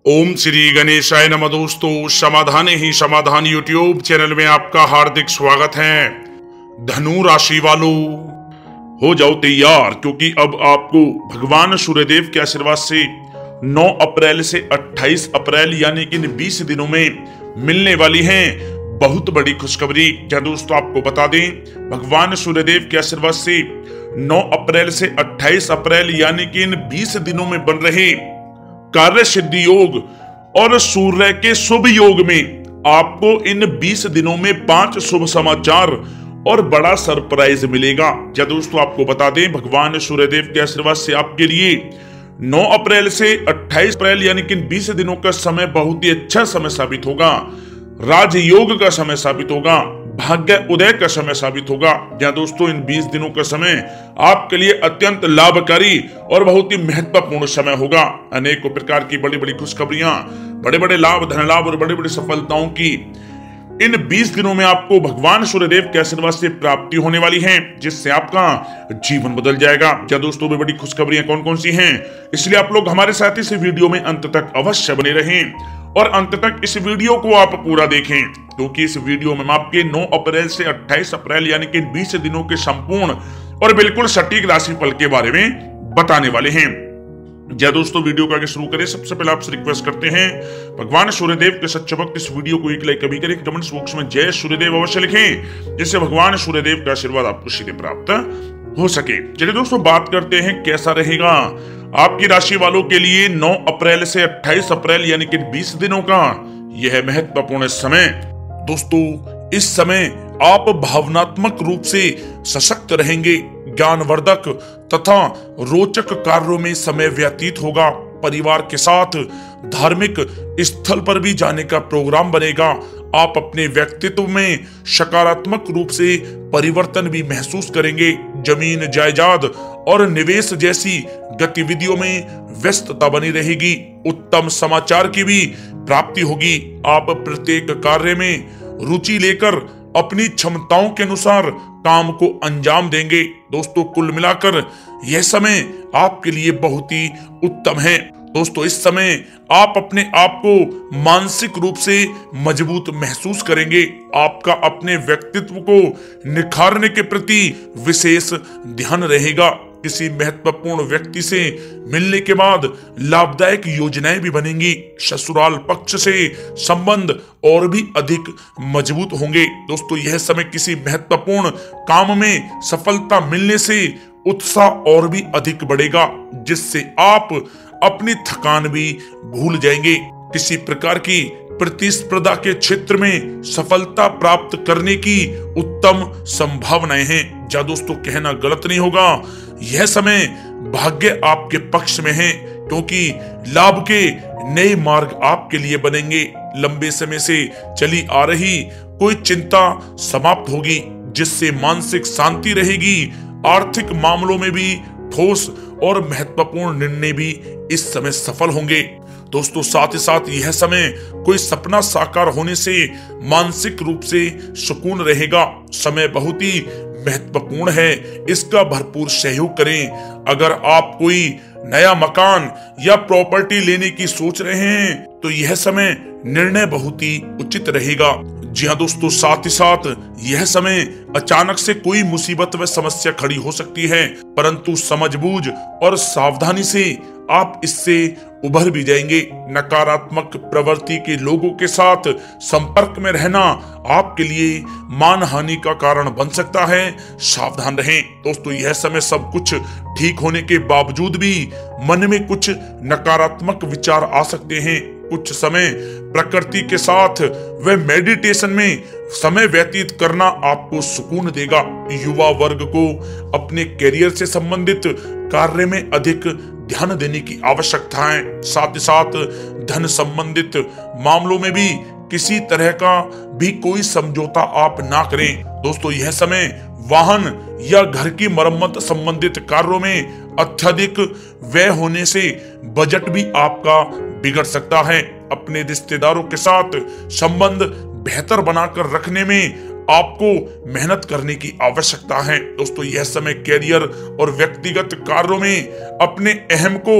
ओम श्री गणेशाय नमः। दोस्तों, समाधान ही समाधान यूट्यूब चैनल में आपका हार्दिक स्वागत है। धनु राशि वालों, हो जाओ तैयार, क्योंकि अब आपको भगवान सूर्यदेव के आशीर्वाद से 9 अप्रैल से 28 अप्रैल यानी कि इन 20 दिनों में मिलने वाली हैं बहुत बड़ी खुशखबरी। क्या दोस्तों, आपको बता दें, भगवान सूर्यदेव के आशीर्वाद से 9 अप्रैल से 28 अप्रैल यानी कि इन 20 दिनों में बन रहे कार्य सिद्धि योग और सूर्य के शुभ योग में आपको इन 20 दिनों में 5 शुभ समाचार और बड़ा सरप्राइज मिलेगा। क्या दोस्तों, आपको बता दें, भगवान सूर्यदेव के आशीर्वाद से आपके लिए 9 अप्रैल से 28 अप्रैल यानी कि इन 20 दिनों का समय बहुत ही अच्छा समय साबित होगा। राजयोग का समय साबित होगा, भाग्य उदय का समय साबित होगा। जहां दोस्तों, इन 20 दिनों का समय आपके लिए अत्यंत लाभकारी और बहुत ही महत्वपूर्ण समय होगा। अनेकों प्रकार की बड़ी बड़ी खुशखबरियां, बड़े बड़े लाभ, धन लाभ और बड़ी बड़ी सफलताओं की इन 20 दिनों में आपको भगवान सूर्यदेव के आशीर्वाद से प्राप्ति होने वाली है, जिससे आपका जीवन बदल जाएगा। क्या दोस्तों, वे बड़ी खुशखबरियां कौन कौन सी हैं, इसलिए आप लोग हमारे साथ इस वीडियो में अंत तक अवश्य बने रहें और अंत तक इस वीडियो को आप पूरा देखें, क्योंकि इस वीडियो में हम आपके 9 अप्रैल से 28 अप्रैल यानी कि 20 दिनों के संपूर्ण और बिल्कुल सटीक राशिफल के बारे में बताने वाले हैं। जय दोस्तों, वीडियो को आगे शुरू करें, सबसे पहले आपसे रिक्वेस्ट करते हैं, भगवान सूर्यदेव के सच्चे भक्त इस वीडियो को एक लाइक कभी करें, कमेंट्स बॉक्स में जय सूर्यदेव अवश्य लिखें, जिससे भगवान सूर्यदेव का आशीर्वाद आपको सीधे प्राप्त हो सके। चलिए दोस्तों, बात करते हैं कैसा रहेगा आपकी राशि वालों के लिए 9 अप्रैल से 28 अप्रैल यानी कि 20 दिनों का यह महत्वपूर्ण समय। दोस्तों, इस समय आप भावनात्मक रूप से सशक्त रहेंगे, ज्ञानवर्धक तथा रोचक कार्यों में समय व्यतीत होगा। परिवार के साथ धार्मिक स्थल पर भी जाने का प्रोग्राम बनेगा। आप अपने व्यक्तित्व में सकारात्मक रूप से परिवर्तन भी महसूस करेंगे। जमीन जायदाद और निवेश जैसी गतिविधियों में व्यस्तता बनी रहेगी। उत्तम समाचार की भी प्राप्ति होगी। आप प्रत्येक कार्य में रुचि लेकर अपनी क्षमताओं के अनुसार काम को अंजाम देंगे। दोस्तों, कुल मिलाकर यह समय आपके लिए बहुत ही उत्तम है। दोस्तों, इस समय आप अपने आप को मानसिक रूप से मजबूत महसूस करेंगे। आपका अपने व्यक्तित्व को निखारने के प्रति विशेष ध्यान रहेगा। किसी महत्वपूर्ण व्यक्ति से मिलने के बाद लाभदायक योजनाएं भी बनेंगी। ससुराल पक्ष से संबंध और भी अधिक मजबूत होंगे। दोस्तों, यह समय किसी महत्वपूर्ण काम में सफलता मिलने से उत्साह और भी अधिक बढ़ेगा, जिससे आप अपनी थकान भी भूल जाएंगे। किसी प्रकार की प्रतिस्पर्धा के क्षेत्र में सफलता प्राप्त करने की उत्तम संभावनाएं हैं। जा दोस्तों, कहना गलत नहीं होगा, यह समय भाग्य आपके पक्ष में है, क्योंकि लाभ के नए मार्ग आपके लिए बनेंगे। लंबे समय से चली आ रही कोई चिंता समाप्त होगी, जिससे मानसिक शांति रहेगी। आर्थिक मामलों में भी ठोस और महत्वपूर्ण निर्णय भी इस समय सफल होंगे। दोस्तों, साथ ही साथ यह समय कोई सपना साकार होने से मानसिक रूप से सुकून रहेगा। समय बहुत ही महत्वपूर्ण है, इसका भरपूर सहयोग करें। अगर आप कोई नया मकान या प्रॉपर्टी लेने की सोच रहे हैं तो यह समय निर्णय बहुत ही उचित रहेगा। जी हाँ दोस्तों, साथ ही साथ यह समय अचानक से कोई मुसीबत व समस्या खड़ी हो सकती है, परंतु समझबूझ और सावधानी से आप इससे उभर भी जाएंगे। नकारात्मक प्रवृत्ति के लोगों के साथ संपर्क में रहना आपके लिए मानहानि का कारण बन सकता है, सावधान रहें। दोस्तों, यह समय सब कुछ ठीक होने के बावजूद भी मन में कुछ नकारात्मक विचार आ सकते हैं। कुछ समय प्रकृति के साथ व मेडिटेशन में समय व्यतीत करना आपको सुकून देगा। युवा वर्ग को अपने करियर से संबंधित कार्य में अधिक ध्यान देने की आवश्यकता है। साथ ही साथ धन संबंधित मामलों में भी किसी तरह का भी कोई समझौता आप ना करें। दोस्तों, यह समय वाहन या घर की मरम्मत संबंधित कार्यों में अत्यधिक व्यय होने से बजट भी आपका बिगड़ सकता है। अपने रिश्तेदारों के साथ संबंध बेहतर बनाकर रखने में आपको मेहनत करने की आवश्यकता है। दोस्तों, यह समय कैरियर और व्यक्तिगत कार्यों में अपने अहम को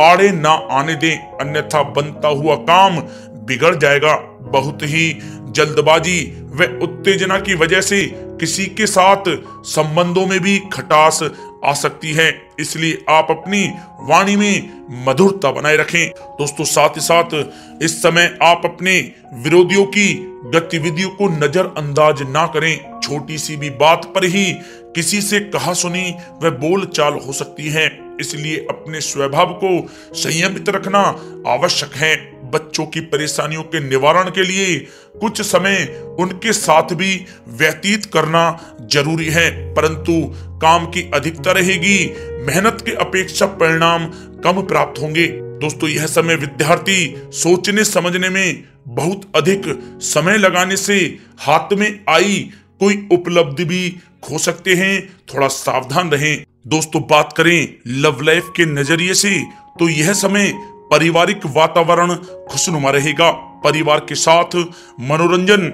आड़े ना आने दें, अन्यथा बनता हुआ काम बिगड़ जाएगा। बहुत ही जल्दबाजी व उत्तेजना की वजह से किसी के साथ संबंधों में भी खटास आ सकती है, इसलिए आप अपनी वाणी में मधुरता बनाए रखें। दोस्तों साथ ही साथ इस समय आप अपने विरोधियों की गतिविधियों को नजरअंदाज ना करें। छोटी सी भी बात पर ही किसी से कहा सुनी व बोलचाल हो सकती है, इसलिए अपने स्वभाव को संयमित रखना आवश्यक है। बच्चों की परेशानियों के निवारण के लिए कुछ समय उनके साथ भी व्यतीत करना जरूरी है, परंतु काम की अधिकता रहेगी, मेहनत के अपेक्षा परिणाम कम प्राप्त होंगे। दोस्तों यह समय विद्यार्थी सोचने समझने में बहुत अधिक समय लगाने से हाथ में आई कोई उपलब्धि भी खो सकते हैं, थोड़ा सावधान रहें। दोस्तों बात करें लव लाइफ के नजरिए से तो यह समय पारिवारिक वातावरण खुशनुमा रहेगा। परिवार के साथ मनोरंजन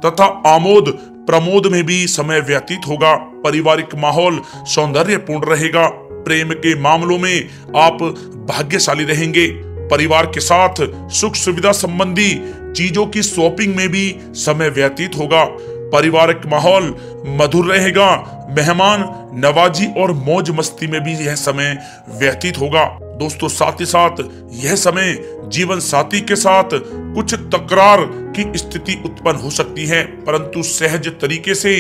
तथा आमोद प्रमोद में भी समय व्यतीत होगा। पारिवारिक माहौल सौंदर्यपूर्ण रहेगा। प्रेम के मामलों में आप भाग्यशाली रहेंगे। परिवार के साथ सुख सुविधा संबंधी चीजों की शॉपिंग में भी समय व्यतीत होगा। पारिवारिक माहौल मधुर रहेगा। मेहमान नवाजी और मौज मस्ती में भी यह समय व्यतीत होगा। दोस्तों साथ ही साथ यह समय जीवन साथी के साथ कुछ तकरार की स्थिति उत्पन्न हो सकती है, परंतु सहज तरीके से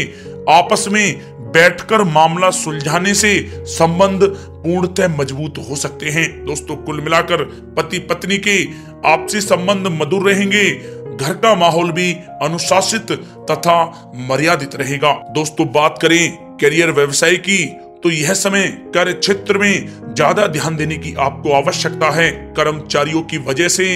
आपस में बैठकर मामला सुलझाने से संबंध पूर्णतः मजबूत हो सकते हैं। दोस्तों कुल मिलाकर पति पत्नी के आपसी संबंध मधुर रहेंगे। घर का माहौल भी अनुशासित तथा मर्यादित रहेगा। दोस्तों बात करें करियर व्यवसाय की तो यह समय कार्य क्षेत्र में ज्यादा ध्यान देने की आपको आवश्यकता है। कर्मचारियों की वजह से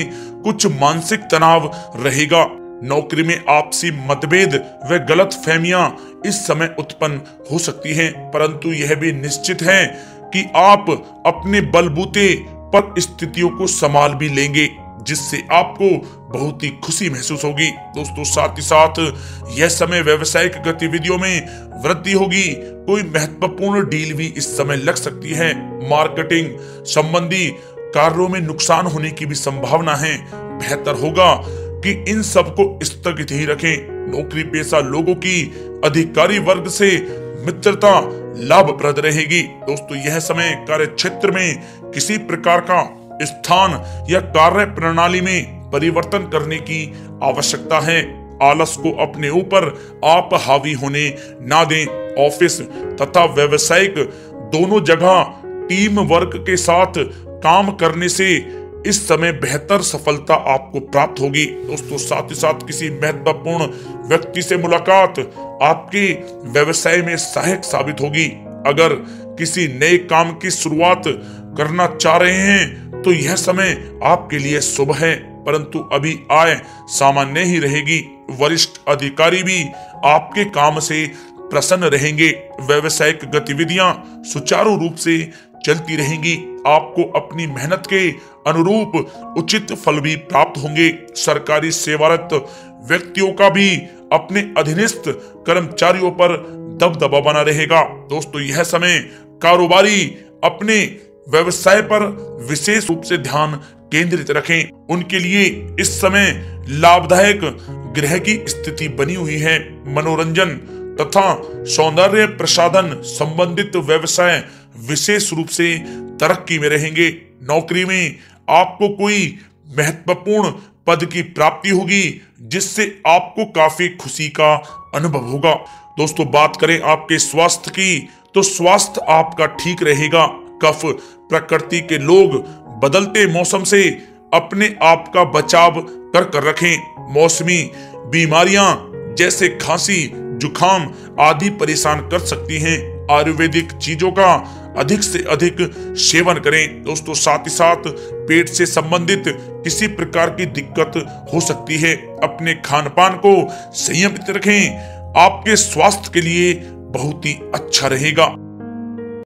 कुछ मानसिक तनाव रहेगा। नौकरी में आपसी मतभेद व गलत फहमियां इस समय उत्पन्न हो सकती हैं, परंतु यह भी निश्चित है कि आप अपने बलबूते पर स्थितियों को संभाल भी लेंगे, जिससे आपको बहुत ही खुशी महसूस होगी। दोस्तों साथ ही साथ यह समय व्यवसायिक गतिविधियों में वृद्धि होगी। कोई महत्वपूर्ण डील भी इस समय लग सकती है। मार्केटिंग संबंधी कार्यों में नुकसान होने की भी संभावना है। बेहतर होगा कि इन सब को स्थगित ही रखें। नौकरी पेशा लोगों की अधिकारी वर्ग से मित्रता लाभप्रद रहेगी। दोस्तों यह समय कार्य क्षेत्र में किसी प्रकार का स्थान या कार्य प्रणाली में परिवर्तन करने की आवश्यकता है। आलस को अपने ऊपर आप हावी होने ना दें। ऑफिस तथा व्यावसायिक दोनों जगह टीम वर्क के साथ काम करने से इस समय बेहतर सफलता आपको प्राप्त होगी। दोस्तों साथ ही साथ किसी महत्वपूर्ण व्यक्ति से मुलाकात आपके व्यवसाय में सहायक साबित होगी। अगर किसी नए काम की शुरुआत करना चाह रहे हैं तो यह समय आपके लिए शुभ है, परंतु अभी आय सामान्य ही रहेगी। वरिष्ठ अधिकारी भी आपके काम से प्रसन्न रहेंगे। व्यावसायिक गतिविधियां सुचारू रूप से चलती रहेंगी। आपको अपनी मेहनत के अनुरूप उचित फल भी प्राप्त होंगे। सरकारी सेवारत व्यक्तियों का भी अपने अधीनस्थ कर्मचारियों पर दबदबा बना रहेगा। दोस्तों यह समय कारोबारी अपने व्यवसाय पर विशेष रूप से ध्यान केंद्रित रखें। उनके लिए इस समय लाभदायक ग्रह की स्थिति बनी हुई है। मनोरंजन तथा सौंदर्य प्रसाधन संबंधित व्यवसाय विशेष रूप से तरक्की में रहेंगे। नौकरी में आपको कोई महत्वपूर्ण पद की प्राप्ति होगी, जिससे आपको काफी खुशी का अनुभव होगा। दोस्तों बात करें आपके स्वास्थ्य की तो स्वास्थ्य आपका ठीक रहेगा। कफ प्रकृति के लोग बदलते मौसम से अपने आप का बचाव कर रखें। मौसमी बीमारियां जैसे खांसी जुखाम आदि परेशान कर सकती हैं। आयुर्वेदिक चीजों का अधिक से अधिक सेवन करें। दोस्तों साथ ही साथ पेट से संबंधित किसी प्रकार की दिक्कत हो सकती है। अपने खान पान को संयमित रखें, आपके स्वास्थ्य के लिए बहुत ही अच्छा रहेगा।